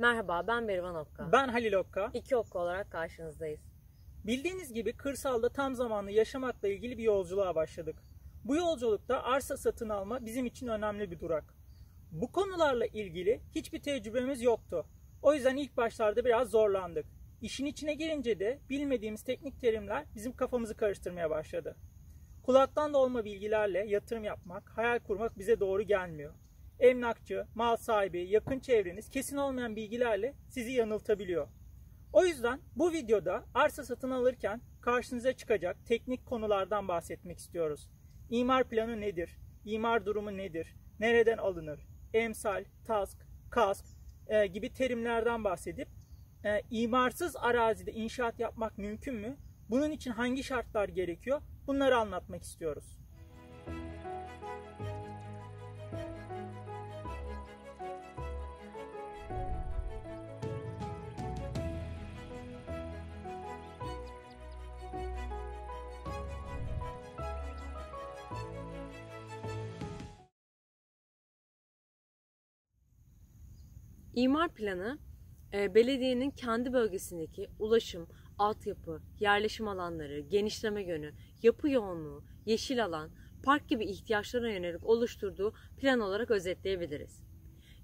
Merhaba, ben Berivan Okka. Ben Halil Okka. İki Okka olarak karşınızdayız. Bildiğiniz gibi kırsalda tam zamanlı yaşamakla ilgili bir yolculuğa başladık. Bu yolculukta arsa satın alma bizim için önemli bir durak. Bu konularla ilgili hiçbir tecrübemiz yoktu. O yüzden ilk başlarda biraz zorlandık. İşin içine girince de bilmediğimiz teknik terimler bizim kafamızı karıştırmaya başladı. Kulaktan dolma bilgilerle yatırım yapmak, hayal kurmak bize doğru gelmiyor. Emlakçı, mal sahibi, yakın çevreniz kesin olmayan bilgilerle sizi yanıltabiliyor. O yüzden bu videoda arsa satın alırken karşınıza çıkacak teknik konulardan bahsetmek istiyoruz. İmar planı nedir? İmar durumu nedir? Nereden alınır? Emsal, task, kask gibi terimlerden bahsedip imarsız arazide inşaat yapmak mümkün mü? Bunun için hangi şartlar gerekiyor? Bunları anlatmak istiyoruz. İmar planı, belediyenin kendi bölgesindeki ulaşım, altyapı, yerleşim alanları, genişleme yönü, yapı yoğunluğu, yeşil alan, park gibi ihtiyaçlarına yönelik oluşturduğu plan olarak özetleyebiliriz.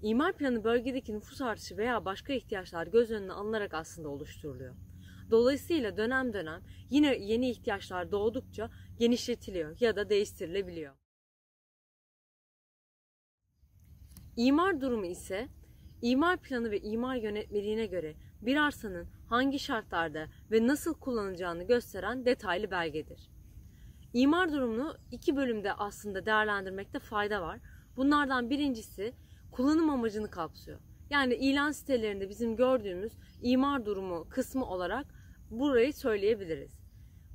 İmar planı bölgedeki nüfus artışı veya başka ihtiyaçlar göz önüne alınarak aslında oluşturuluyor. Dolayısıyla dönem dönem yine yeni ihtiyaçlar doğdukça genişletiliyor ya da değiştirilebiliyor. İmar durumu ise İmar planı ve imar yönetmeliğine göre bir arsanın hangi şartlarda ve nasıl kullanılacağını gösteren detaylı belgedir. İmar durumunu iki bölümde aslında değerlendirmekte fayda var. Bunlardan birincisi kullanım amacını kapsıyor. Yani ilan sitelerinde bizim gördüğümüz imar durumu kısmı olarak burayı söyleyebiliriz.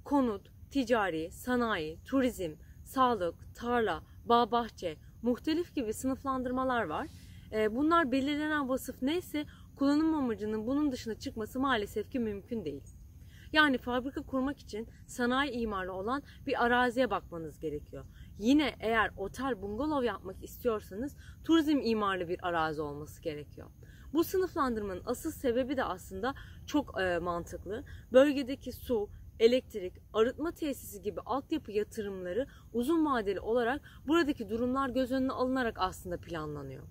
Konut, ticari, sanayi, turizm, sağlık, tarla, bağ bahçe, muhtelif gibi sınıflandırmalar var. Bunlar belirlenen vasıf neyse kullanım amacının bunun dışına çıkması maalesef ki mümkün değil. Yani fabrika kurmak için sanayi imarlı olan bir araziye bakmanız gerekiyor. Yine eğer otel, bungalov yapmak istiyorsanız turizm imarlı bir arazi olması gerekiyor. Bu sınıflandırmanın asıl sebebi de aslında çok mantıklı. Bölgedeki su, elektrik, arıtma tesisi gibi altyapı yatırımları uzun vadeli olarak buradaki durumlar göz önüne alınarak aslında planlanıyor.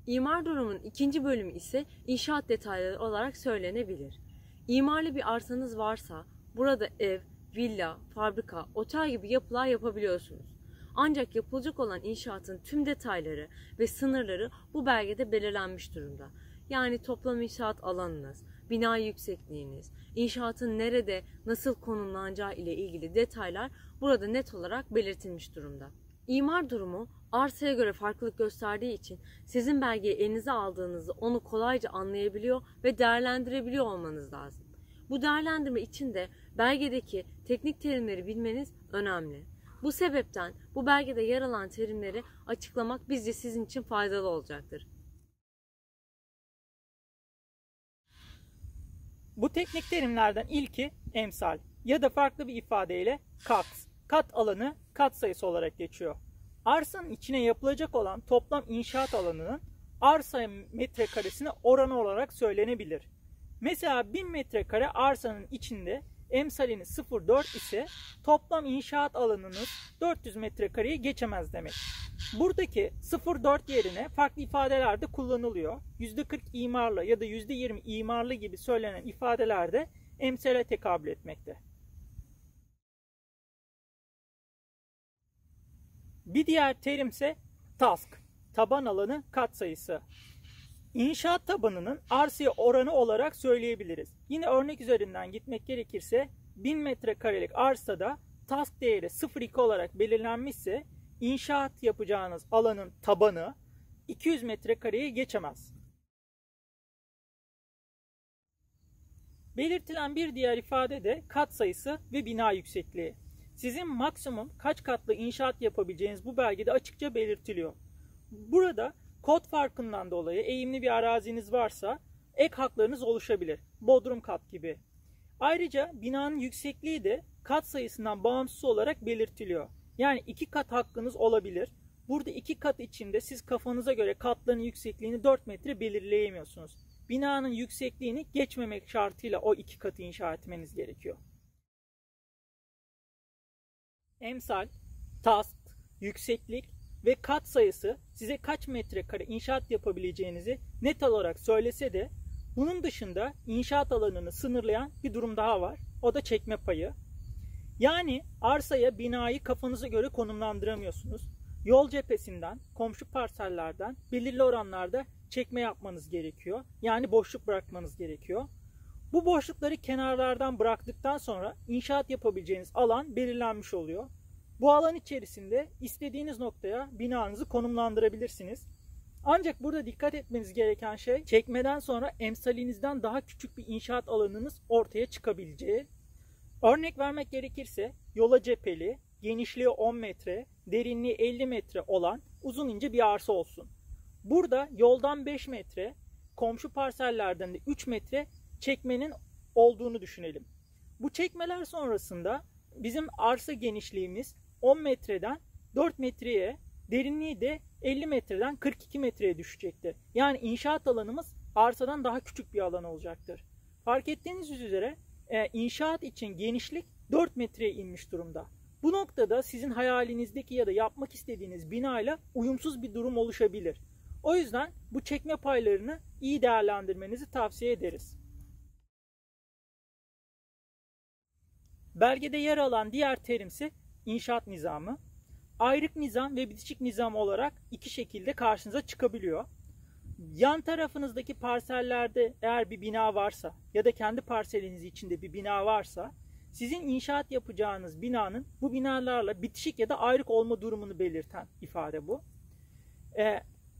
İmar durumunun ikinci bölümü ise inşaat detayları olarak söylenebilir. İmarlı bir arsanız varsa burada ev, villa, fabrika, otel gibi yapılar yapabiliyorsunuz. Ancak yapılacak olan inşaatın tüm detayları ve sınırları bu belgede belirlenmiş durumda. Yani toplam inşaat alanınız, bina yüksekliğiniz, inşaatın nerede, nasıl konumlanacağı ile ilgili detaylar burada net olarak belirtilmiş durumda. İmar durumu arsaya göre farklılık gösterdiği için sizin belgeyi elinize aldığınızda onu kolayca anlayabiliyor ve değerlendirebiliyor olmanız lazım. Bu değerlendirme için de belgedeki teknik terimleri bilmeniz önemli. Bu sebepten bu belgede yer alan terimleri açıklamak bizce sizin için faydalı olacaktır. Bu teknik terimlerden ilki emsal ya da farklı bir ifadeyle kat. Kat alanı katsayısı olarak geçiyor. Arsanın içine yapılacak olan toplam inşaat alanının arsa metrekaresine oranı olarak söylenebilir. Mesela 1000 metrekare arsanın içinde emsaliniz 0,4 ise toplam inşaat alanınız 400 metrekareyi geçemez demek. Buradaki 0,4 yerine farklı ifadeler de kullanılıyor. %40 imarlı ya da %20 imarlı gibi söylenen ifadeler de emsale tekabül etmekte. Bir diğer terimse task, taban alanı katsayısı. İnşaat tabanının arsaya oranı olarak söyleyebiliriz. Yine örnek üzerinden gitmek gerekirse 1000 metrekarelik arsada task değeri 0,2 olarak belirlenmişse inşaat yapacağınız alanın tabanı 200 metrekareyi geçemez. Belirtilen bir diğer ifade de katsayısı ve bina yüksekliği. Sizin maksimum kaç katlı inşaat yapabileceğiniz bu belgede açıkça belirtiliyor. Burada kod farkından dolayı eğimli bir araziniz varsa ek haklarınız oluşabilir. Bodrum kat gibi. Ayrıca binanın yüksekliği de kat sayısından bağımsız olarak belirtiliyor. Yani 2 kat hakkınız olabilir. Burada 2 kat içinde siz kafanıza göre katların yüksekliğini 4 metre belirleyemiyorsunuz. binanın yüksekliğini geçmemek şartıyla o 2 katı inşa etmeniz gerekiyor. Emsal, tast, yükseklik ve kat sayısı size kaç metrekare inşaat yapabileceğinizi net olarak söylese de bunun dışında inşaat alanını sınırlayan bir durum daha var. O da çekme payı. Yani arsaya binayı kafanıza göre konumlandıramıyorsunuz. Yol cephesinden, komşu parsellerden belirli oranlarda çekme yapmanız gerekiyor. Yani boşluk bırakmanız gerekiyor. Bu boşlukları kenarlardan bıraktıktan sonra inşaat yapabileceğiniz alan belirlenmiş oluyor. Bu alan içerisinde istediğiniz noktaya binanızı konumlandırabilirsiniz. Ancak burada dikkat etmeniz gereken şey, çekmeden sonra emsalinizden daha küçük bir inşaat alanınız ortaya çıkabileceği. Örnek vermek gerekirse yola cepheli, genişliği 10 metre, derinliği 50 metre olan uzun ince bir arsa olsun. Burada yoldan 5 metre, komşu parsellerden de 3 metre çekmenin olduğunu düşünelim. Bu çekmeler sonrasında bizim arsa genişliğimiz 10 metreden 4 metreye, derinliği de 50 metreden 42 metreye düşecektir. Yani inşaat alanımız arsadan daha küçük bir alan olacaktır. Fark ettiğiniz üzere inşaat için genişlik 4 metreye inmiş durumda. Bu noktada sizin hayalinizdeki ya da yapmak istediğiniz binayla uyumsuz bir durum oluşabilir. O yüzden bu çekme paylarını iyi değerlendirmenizi tavsiye ederiz. Belgede yer alan diğer terimse inşaat nizamı. Ayrık nizam ve bitişik nizam olarak iki şekilde karşınıza çıkabiliyor. Yan tarafınızdaki parsellerde eğer bir bina varsa ya da kendi parseliniz içinde bir bina varsa sizin inşaat yapacağınız binanın bu binalarla bitişik ya da ayrık olma durumunu belirten ifade bu.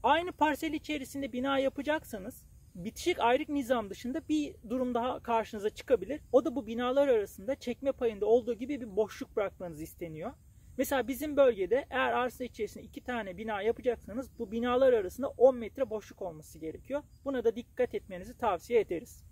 Aynı parsel içerisinde bina yapacaksanız bitişik ayrık nizam dışında bir durum daha karşınıza çıkabilir. O da bu binalar arasında çekme payında olduğu gibi bir boşluk bırakmanız isteniyor. Mesela bizim bölgede eğer arsa içerisinde 2 tane bina yapacaksanız bu binalar arasında 10 metre boşluk olması gerekiyor. Buna da dikkat etmenizi tavsiye ederiz.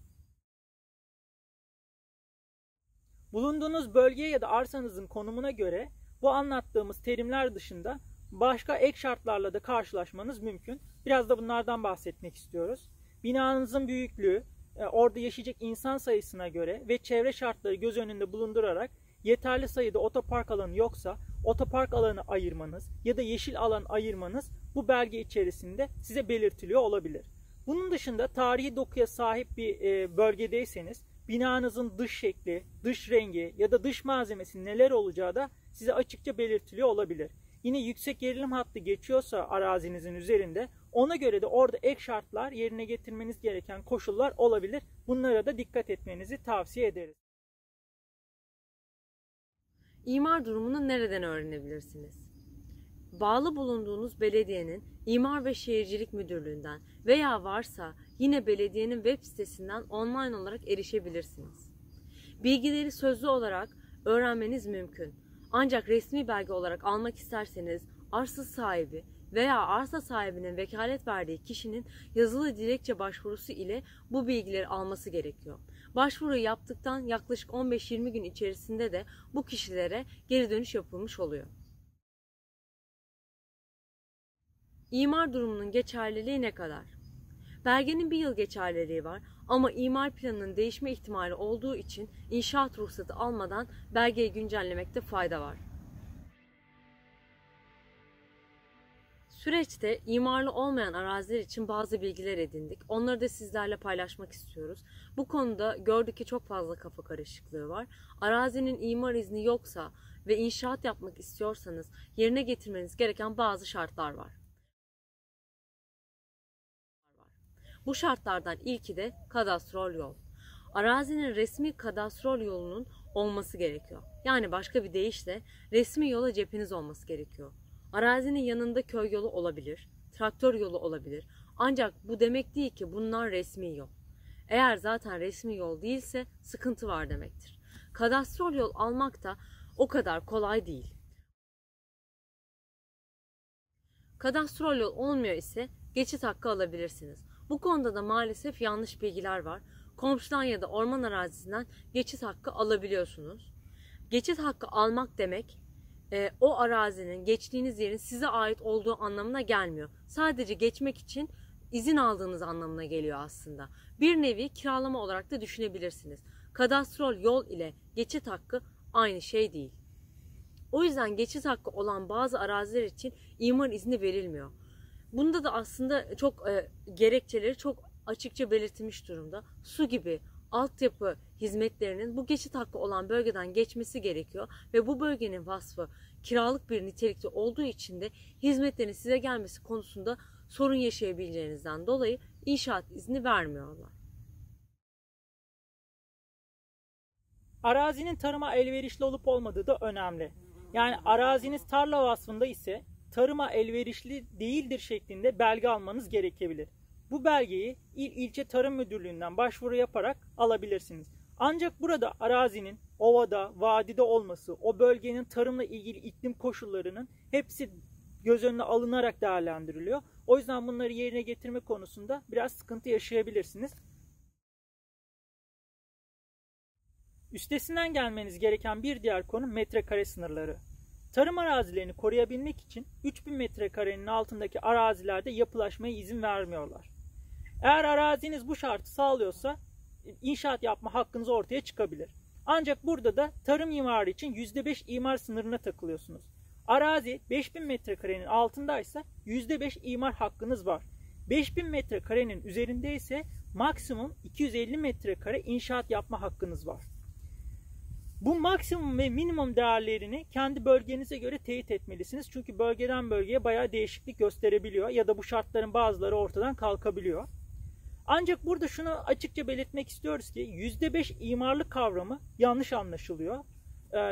Bulunduğunuz bölgeye ya da arsanızın konumuna göre bu anlattığımız terimler dışında başka ek şartlarla da karşılaşmanız mümkün. Biraz da bunlardan bahsetmek istiyoruz. Binanızın büyüklüğü, orada yaşayacak insan sayısına göre ve çevre şartları göz önünde bulundurarak yeterli sayıda otopark alanı yoksa otopark alanı ayırmanız ya da yeşil alan ayırmanız bu belge içerisinde size belirtiliyor olabilir. Bunun dışında tarihi dokuya sahip bir bölgedeyseniz binanızın dış şekli, dış rengi ya da dış malzemesi neler olacağı da size açıkça belirtiliyor olabilir. Yine yüksek gerilim hattı geçiyorsa arazinizin üzerinde ona göre de orada ek şartlar yerine getirmeniz gereken koşullar olabilir. Bunlara da dikkat etmenizi tavsiye ederiz. İmar durumunu nereden öğrenebilirsiniz? Bağlı bulunduğunuz belediyenin İmar ve Şehircilik Müdürlüğü'nden veya varsa yine belediyenin web sitesinden online olarak erişebilirsiniz. Bilgileri sözlü olarak öğrenmeniz mümkün. Ancak resmi belge olarak almak isterseniz arsa sahibi veya arsa sahibinin vekalet verdiği kişinin yazılı dilekçe başvurusu ile bu bilgileri alması gerekiyor. Başvuruyu yaptıktan yaklaşık 15-20 gün içerisinde de bu kişilere geri dönüş yapılmış oluyor. İmar durumunun geçerliliği ne kadar? Belgenin 1 yıl geçerliliği var ama imar planının değişme ihtimali olduğu için inşaat ruhsatı almadan belgeyi güncellemekte fayda var. Süreçte imarlı olmayan araziler için bazı bilgiler edindik. Onları da sizlerle paylaşmak istiyoruz. Bu konuda gördük ki çok fazla kafa karışıklığı var. Arazinin imar izni yoksa ve inşaat yapmak istiyorsanız yerine getirmeniz gereken bazı şartlar var. Bu şartlardan ilki de kadastrol yol. Arazinin resmi kadastrol yolunun olması gerekiyor. Yani başka bir deyişle resmi yola cepheniz olması gerekiyor. Arazinin yanında köy yolu olabilir, traktör yolu olabilir. Ancak bu demek değil ki bunlar resmi yol. Eğer zaten resmi yol değilse sıkıntı var demektir. Kadastrol yol almak da o kadar kolay değil. Kadastrol yol olmuyor ise geçit hakkı alabilirsiniz. Bu konuda da maalesef yanlış bilgiler var. Komşudan ya da orman arazisinden geçit hakkı alabiliyorsunuz. Geçit hakkı almak demek o arazinin, geçtiğiniz yerin size ait olduğu anlamına gelmiyor. Sadece geçmek için izin aldığınız anlamına geliyor aslında. Bir nevi kiralama olarak da düşünebilirsiniz. Kadastrol yol ile geçit hakkı aynı şey değil. O yüzden geçit hakkı olan bazı araziler için imar izni verilmiyor. Bunda da aslında çok gerekçeleri çok açıkça belirtilmiş durumda. Su gibi altyapı hizmetlerinin bu geçit hakkı olan bölgeden geçmesi gerekiyor ve bu bölgenin vasfı kiralık bir nitelikte olduğu için de hizmetlerin size gelmesi konusunda sorun yaşayabileceğinizden dolayı inşaat izni vermiyorlar. Arazinin tarıma elverişli olup olmadığı da önemli. Yani araziniz tarla vasfında ise tarıma elverişli değildir şeklinde belge almanız gerekebilir. Bu belgeyi ilçe tarım müdürlüğünden başvuru yaparak alabilirsiniz. Ancak burada arazinin ovada, vadide olması, o bölgenin tarımla ilgili iklim koşullarının hepsi göz önüne alınarak değerlendiriliyor. O yüzden bunları yerine getirme konusunda biraz sıkıntı yaşayabilirsiniz. Üstesinden gelmeniz gereken bir diğer konu metrekare sınırları. Tarım arazilerini koruyabilmek için 3000 metrekarenin altındaki arazilerde yapılaşmaya izin vermiyorlar. Eğer araziniz bu şartı sağlıyorsa inşaat yapma hakkınız ortaya çıkabilir. Ancak burada da tarım imarı için %5 imar sınırına takılıyorsunuz. Arazi 5000 metrekarenin altındaysa %5 imar hakkınız var. 5000 metrekarenin üzerinde ise maksimum 250 metrekare inşaat yapma hakkınız var. Bu maksimum ve minimum değerlerini kendi bölgenize göre teyit etmelisiniz. Çünkü bölgeden bölgeye bayağı değişiklik gösterebiliyor ya da bu şartların bazıları ortadan kalkabiliyor. Ancak burada şunu açıkça belirtmek istiyoruz ki %5 imarlı kavramı yanlış anlaşılıyor.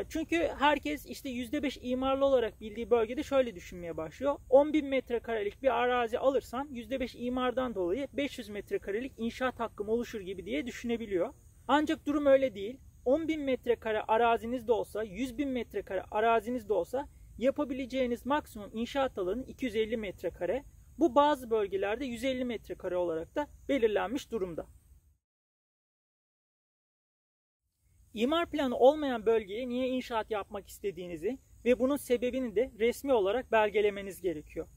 Çünkü herkes işte %5 imarlı olarak bildiği bölgede şöyle düşünmeye başlıyor. 10.000 metrekarelik bir arazi alırsan %5 imardan dolayı 500 metrekarelik inşaat hakkım oluşur gibi diye düşünebiliyor. Ancak durum öyle değil. 10.000 metrekare araziniz de olsa, 100.000 metrekare araziniz de olsa yapabileceğiniz maksimum inşaat alanı 250 metrekare. Bu bazı bölgelerde 150 metrekare olarak da belirlenmiş durumda. İmar planı olmayan bölgeye niye inşaat yapmak istediğinizi ve bunun sebebini de resmi olarak belgelemeniz gerekiyor.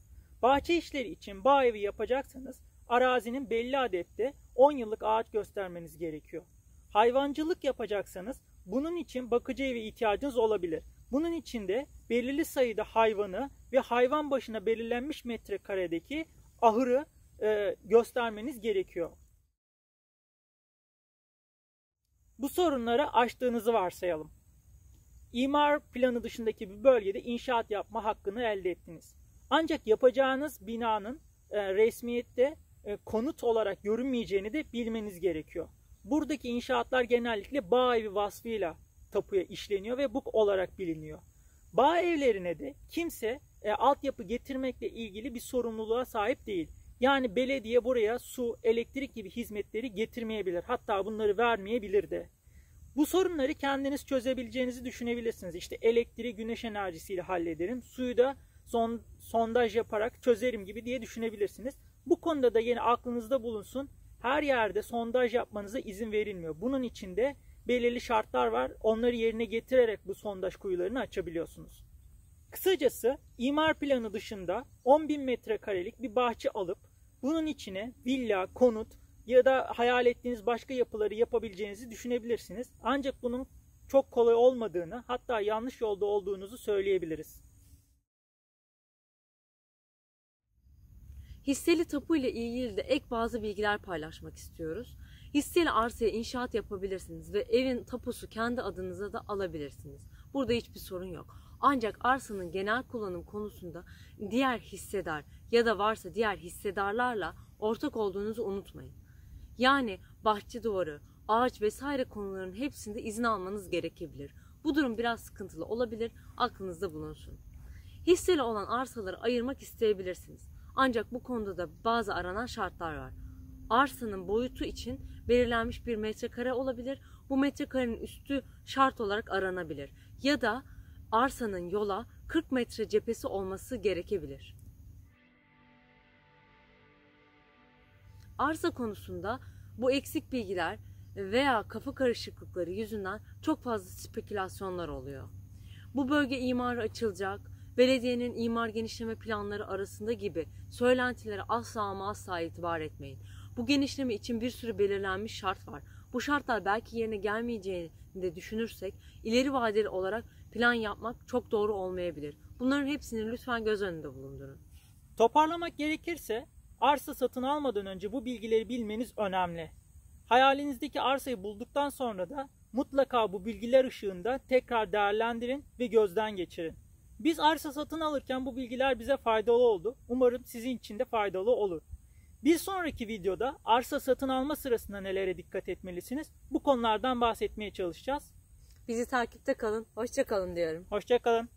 Bahçe işleri için bağ evi yapacaksanız arazinin belli adette 10 yıllık ağaç göstermeniz gerekiyor. Hayvancılık yapacaksanız bunun için bakıcı evi ihtiyacınız olabilir. Bunun için de belirli sayıda hayvanı ve hayvan başına belirlenmiş metrekaredeki ahırı göstermeniz gerekiyor. Bu sorunları aştığınızı varsayalım. İmar planı dışındaki bir bölgede inşaat yapma hakkını elde ettiniz. Ancak yapacağınız binanın resmiyette konut olarak görünmeyeceğini de bilmeniz gerekiyor. Buradaki inşaatlar genellikle bağ evi vasfıyla tapuya işleniyor ve bu olarak biliniyor. Bağ evlerine de kimse altyapı getirmekle ilgili bir sorumluluğa sahip değil. Yani belediye buraya su, elektrik gibi hizmetleri getirmeyebilir. Hatta bunları vermeyebilir de. Bu sorunları kendiniz çözebileceğinizi düşünebilirsiniz. İşte elektriği güneş enerjisiyle hallederim, suyu da sondaj yaparak çözerim gibi diye düşünebilirsiniz. Bu konuda da yine aklınızda bulunsun. Her yerde sondaj yapmanıza izin verilmiyor. Bunun için de belirli şartlar var. Onları yerine getirerek bu sondaj kuyularını açabiliyorsunuz. Kısacası imar planı dışında 10.000 metrekarelik bir bahçe alıp bunun içine villa, konut ya da hayal ettiğiniz başka yapıları yapabileceğinizi düşünebilirsiniz. Ancak bunun çok kolay olmadığını, hatta yanlış yolda olduğunuzu söyleyebiliriz. Hisseli tapu ile ilgili de ek bazı bilgiler paylaşmak istiyoruz. Hisseli arsaya inşaat yapabilirsiniz ve evin tapusu kendi adınıza da alabilirsiniz. Burada hiçbir sorun yok. Ancak arsanın genel kullanım konusunda diğer hissedar ya da varsa diğer hissedarlarla ortak olduğunuzu unutmayın. Yani bahçe duvarı, ağaç vesaire konuların hepsinde izin almanız gerekebilir. Bu durum biraz sıkıntılı olabilir, aklınızda bulunsun. Hisseli olan arsaları ayırmak isteyebilirsiniz. Ancak bu konuda da bazı aranan şartlar var. Arsanın boyutu için belirlenmiş bir metrekare olabilir. Bu metrekarenin üstü şart olarak aranabilir. Ya da arsanın yola 40 metre cephesi olması gerekebilir. Arsa konusunda bu eksik bilgiler veya kafa karışıklıkları yüzünden çok fazla spekülasyonlar oluyor. Bu bölge imarı açılacak belediyenin imar genişleme planları arasında gibi söylentilere asla ama asla itibar etmeyin. Bu genişleme için bir sürü belirlenmiş şart var. Bu şartlar belki yerine gelmeyeceğini de düşünürsek ileri vadeli olarak plan yapmak çok doğru olmayabilir. Bunların hepsini lütfen göz önünde bulundurun. Toparlamak gerekirse arsa satın almadan önce bu bilgileri bilmeniz önemli. Hayalinizdeki arsayı bulduktan sonra da mutlaka bu bilgiler ışığında tekrar değerlendirin ve gözden geçirin. Biz arsa satın alırken bu bilgiler bize faydalı oldu. Umarım sizin için de faydalı olur. Bir sonraki videoda arsa satın alma sırasında nelere dikkat etmelisiniz? Bu konulardan bahsetmeye çalışacağız. Bizi takipte kalın, hoşça kalın diyorum. Hoşça kalın.